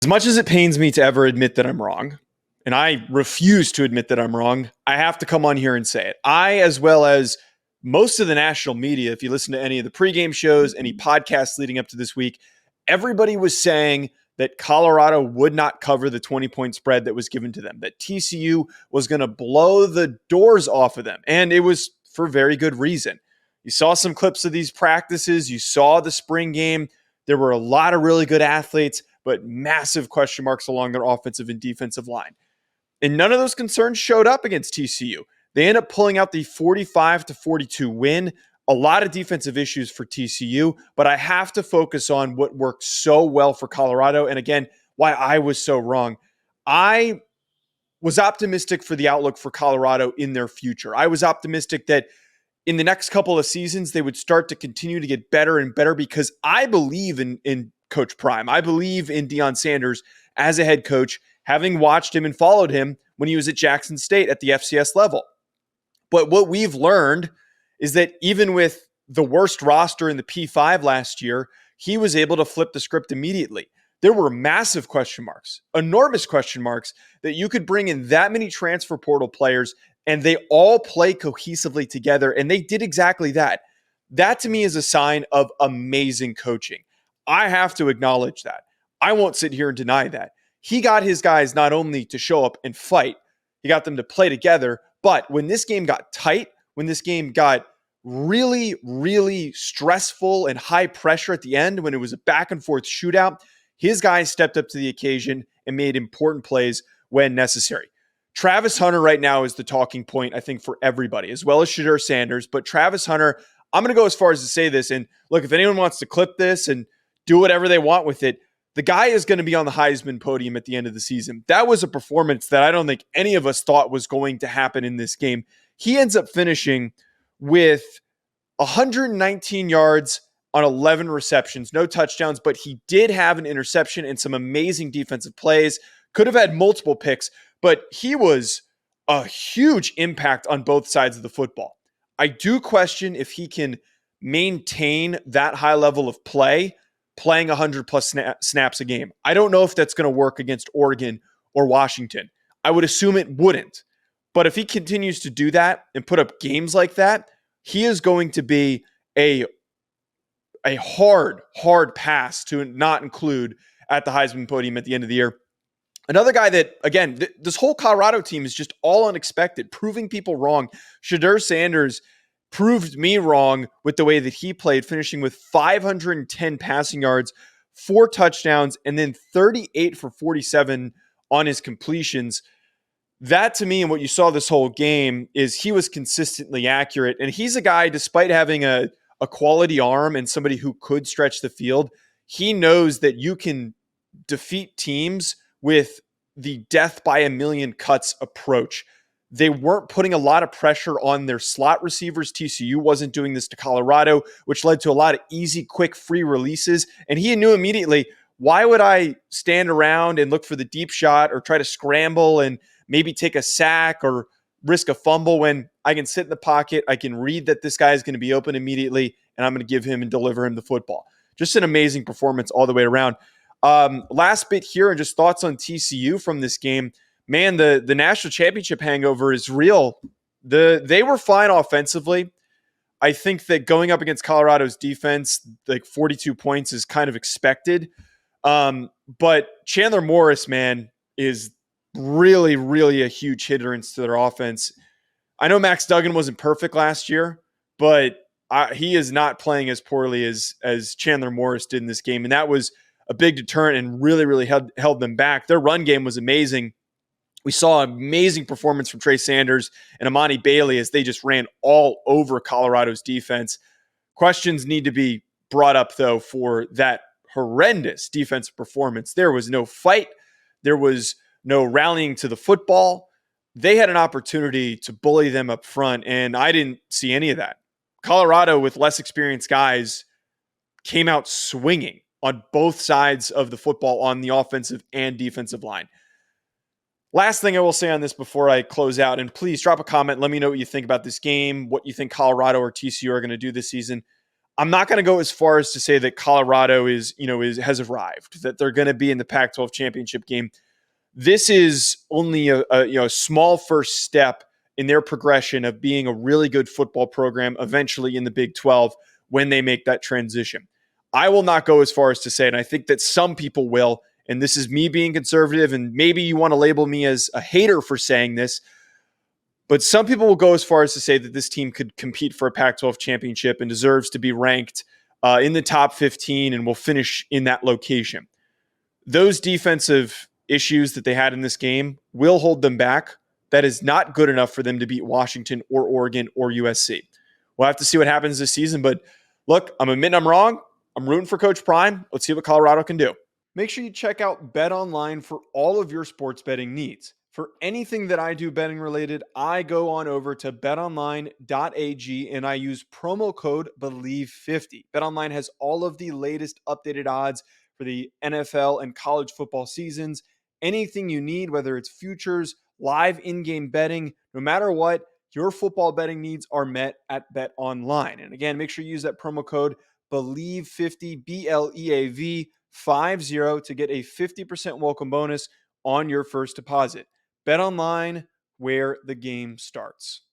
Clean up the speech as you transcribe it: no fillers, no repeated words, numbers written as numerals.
As much as it pains me to ever admit that I'm wrong, and I refuse to admit that I'm wrong, I have to come on here and say it. I, as well as most of the national media, if you listen to any of the pregame shows, any podcasts leading up to this week, everybody was saying that Colorado would not cover the 20-point spread that was given to them, that TCU was going to blow the doors off of them. And it was for very good reason. You saw some clips of these practices. You saw the spring game. There were a lot of really good athletes, but massive question marks along their offensive and defensive line. And none of those concerns showed up against TCU. They end up pulling out the 45-42 win. A lot of defensive issues for TCU, but I have to focus on what worked so well for Colorado. And again, why I was so wrong. I was optimistic for the outlook for Colorado in their future. I was optimistic that in the next couple of seasons, they would start to continue to get better and better because I believe in Coach Prime. I believe in Deion Sanders as a head coach, having watched him and followed him when he was at Jackson State at the FCS level. But what we've learned is that even with the worst roster in the P5 last year, he was able to flip the script immediately. There were massive question marks, enormous question marks, that you could bring in that many transfer portal players and they all play cohesively together. And they did exactly that. That to me is a sign of amazing coaching. I have to acknowledge that. I won't sit here and deny that. He got his guys not only to show up and fight, he got them to play together. But when this game got tight, when this game got really, really stressful and high pressure at the end, when it was a back and forth shootout, his guys stepped up to the occasion and made important plays when necessary. Travis Hunter right now is the talking point, I think, for everybody, as well as Shedeur Sanders. But Travis Hunter, I'm going to go as far as to say this. And look, if anyone wants to clip this and do whatever they want with it, the guy is going to be on the Heisman podium at the end of the season. That was a performance that I don't think any of us thought was going to happen in this game. He ends up finishing with 119 yards on 11 receptions, no touchdowns, but he did have an interception and some amazing defensive plays. Could have had multiple picks, but he was a huge impact on both sides of the football. I do question if he can maintain that high level of play, playing 100-plus snaps a game. I don't know if that's going to work against Oregon or Washington. I would assume it wouldn't. But if he continues to do that and put up games like that, he is going to be a hard pass to not include at the Heisman podium at the end of the year. Another guy that, again, this whole Colorado team is just all unexpected, proving people wrong. Shedeur Sanders proved me wrong with the way that he played, finishing with 510 passing yards, 4 touchdowns, and then 38 for 47 on his completions. That, to me, and what you saw this whole game, is he was consistently accurate. And he's a guy, despite having a quality arm and somebody who could stretch the field, he knows that you can defeat teams with the death by a million cuts approach. They weren't putting a lot of pressure on their slot receivers. TCU wasn't doing this to Colorado, which led to a lot of easy, quick, free releases. And he knew immediately, why would I stand around and look for the deep shot or try to scramble and maybe take a sack or risk a fumble when I can sit in the pocket, I can read that this guy is going to be open immediately, and I'm going to give him and deliver him the football. Just an amazing performance all the way around. Last bit here, and just thoughts on TCU from this game. Man, the national championship hangover is real. They were fine offensively. I think that going up against Colorado's defense, like 42 points is kind of expected. But Chandler Morris, man, is really, really a huge hindrance to their offense. I know Max Duggan wasn't perfect last year, but he is not playing as poorly as Chandler Morris did in this game. And that was a big deterrent and really, really held them back. Their run game was amazing. We saw an amazing performance from Trey Sanders and Amani Bailey as they just ran all over Colorado's defense. Questions need to be brought up, though, for that horrendous defensive performance. There was no fight. There was no rallying to the football. They had an opportunity to bully them up front, and I didn't see any of that. Colorado, with less experienced guys, came out swinging on both sides of the football on the offensive and defensive line. Last thing I will say on this before I close out, and please drop a comment. Let me know what you think about this game, what you think Colorado or TCU are going to do this season. I'm not going to go as far as to say that Colorado has arrived, that they're going to be in the Pac-12 championship game. This is only a small first step in their progression of being a really good football program eventually in the Big 12 when they make that transition. I will not go as far as to say, and I think that some people will, and this is me being conservative, and maybe you want to label me as a hater for saying this, but some people will go as far as to say that this team could compete for a Pac-12 championship and deserves to be ranked in the top 15 and will finish in that location. Those defensive issues that they had in this game will hold them back. That is not good enough for them to beat Washington or Oregon or USC. We'll have to see what happens this season. But look, I'm admitting I'm wrong. I'm rooting for Coach Prime. Let's see what Colorado can do. Make sure you check out Bet Online for all of your sports betting needs. For anything that I do betting related, I go on over to betonline.ag and I use promo code BELIEVE50. BetOnline has all of the latest updated odds for the NFL and college football seasons. Anything you need, whether it's futures, live in-game betting, no matter what, your football betting needs are met at BetOnline. And again, make sure you use that promo code BELIEVE50, BLEAV 50 to get a 50% welcome bonus on your first deposit. Bet Online, where the game starts.